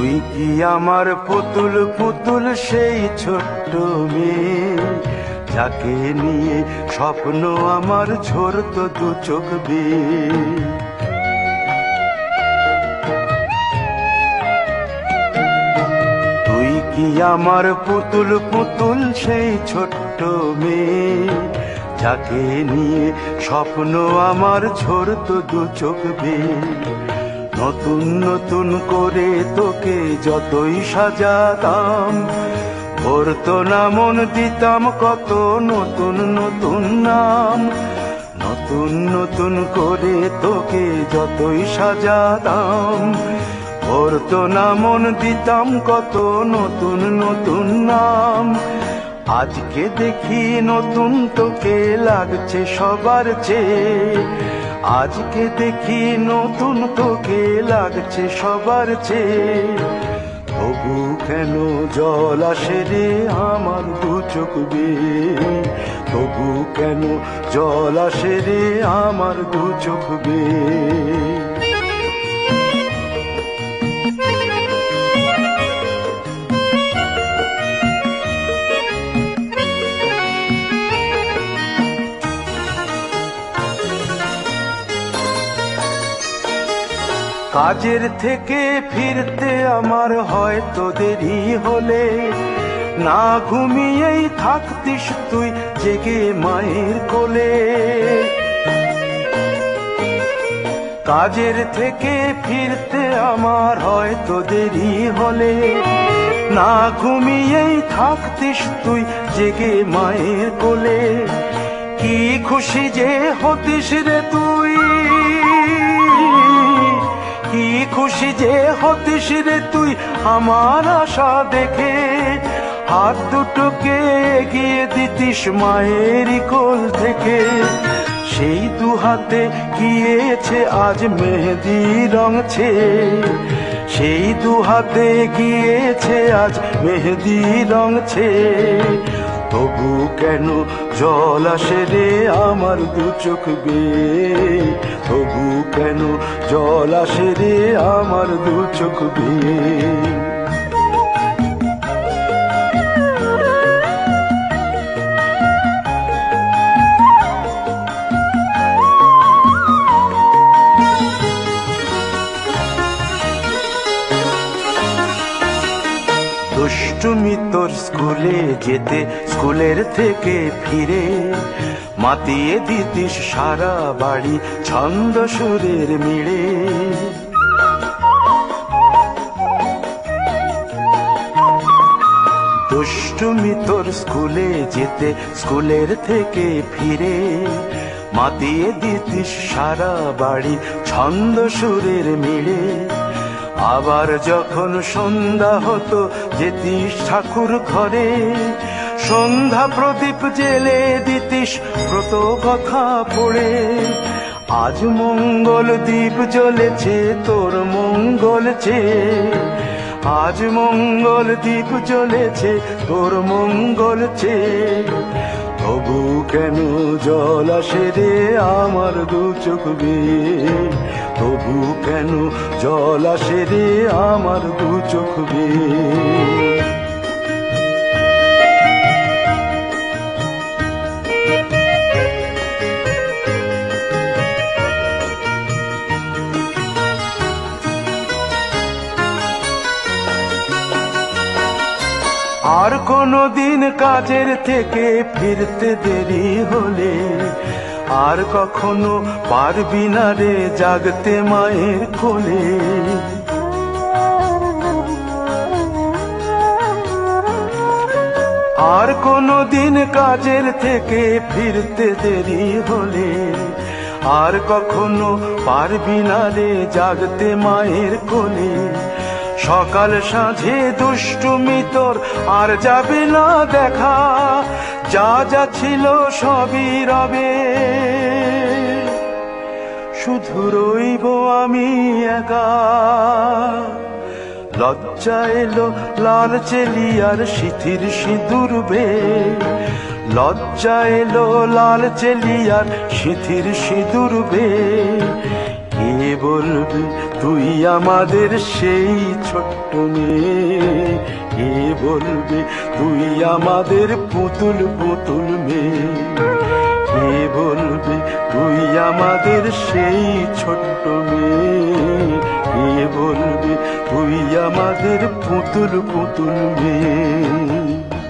তুই কি আমার পুতুল পুতুল সেই ছোট্ট মেয়ে, যাকে নিয়ে স্বপ্ন আমার ঝরতো দু চোখ বেয়ে। তুই কি আমার পুতুল পুতুল সেই ছোট্ট মেয়ে, যাকে নিয়ে স্বপ্ন আমার ঝরতো দু চোখ বেয়ে। নতুন নতুন করে তোকে যতই সাজাতাম, ভরতো না মন, দিতাম কত নতুন নতুন নাম। নতুন নতুন করে তোকে যতই সাজাতাম, ভরতো না মন, দিতাম কত নতুন নতুন নাম। আজকে দেখি নতুন তোকে লাগছে সবার চেয়ে, আজকে দেখি নতুন তোকে লাগছে সবার চেয়ে। তবু কেন জল আসে রে আমার দু চোখ বেয়ে, তবু কেন জল আসে রে আমার দু চোখ বেয়ে। কাজের থেকে ফিরতে আমার হয়তো দেরি হলে, না ঘুমিয়েই থাকতিস তুই জেগে মায়ের কোলে। কাজের থেকে ফিরতে আমার হয়তো দেরি হলে, না ঘুমিয়েই থাকতিস তুই জেগে মায়ের কোলে। কি খুশি যে হতিস রে তুই, কি খুশি যে হতিস রে তুই আমার আশা দেখে। হাত দুটোকে এগিয়ে দিতিস মায়েরই কোল থেকে, সেই দু হাতে গিয়েছে আজ মেহেদি রং ছেয়ে। সেই দু হাতে গিয়েছে আজ মেহেদি রং ছেয়ে। তবু কেন জল আসে রে আমার দু চোখ বেয়ে, তবু কেন জল আসে রে আমার দু চোখ বেয়ে। দুষ্টুমি তোর স্কুলে যেতে, স্কুলের থেকে ফিরে মাতিয়ে দিতিস সারা বাড়ি ছন্দ সুরের মিড়ে। দুষ্টুমি তোর স্কুলে যেতে, স্কুলের থেকে ফিরে মাতিয়ে দিতিস সারা বাড়ি ছন্দ সুরের মিড়ে। আবার যখন সন্ধ্যা হতো যেতিস ঠাকুর ঘরে, সন্ধ্যা প্রদীপ জেলে দিতিস ব্রত কথা পড়ে। আজ মঙ্গল দ্বীপ জ্বলেছে তোর মঙ্গল চেয়ে, আজ মঙ্গল দ্বীপ জ্বলেছে তোর মঙ্গল চেয়ে। তবু কেন জল আসে রে আমার দু চোখ বেয়ে, তবু কেন জল আসে রে আমার দু চোখ বেয়ে। আর কোনো দিন কাজের থেকে ফিরতে দেরি হলে, আর কখনো পারবি না রে জাগতে মায়ের কোলে। আর কোনো দিন কাজের থেকে ফিরতে দেরি হলে, আর কখনো পারবি না রে জাগতে মায়ের কোলে। সকাল সাঁঝে দুষ্টুমি তোর আর যাবে না দেখা, যা যা ছিল সবই রবে। শুধু রইব আমি একা, লজ্জা এলো লাল চেলিয়ার সিথির সিঁদুর বেয়ে। লজ্জা এলো লাল চেলিয়ার সিথির সিঁদুর বেয়ে। কে বলবে তুই আমাদের সেই ছোট্ট মেয়ে, কে বলবে তুই আমাদের পুতুল পুতুল মেয়ে, কে বলবে তুই আমাদের সেই ছোট্ট মেয়ে, কে বলবে তুই আমাদের পুতুল পুতুল মেয়ে।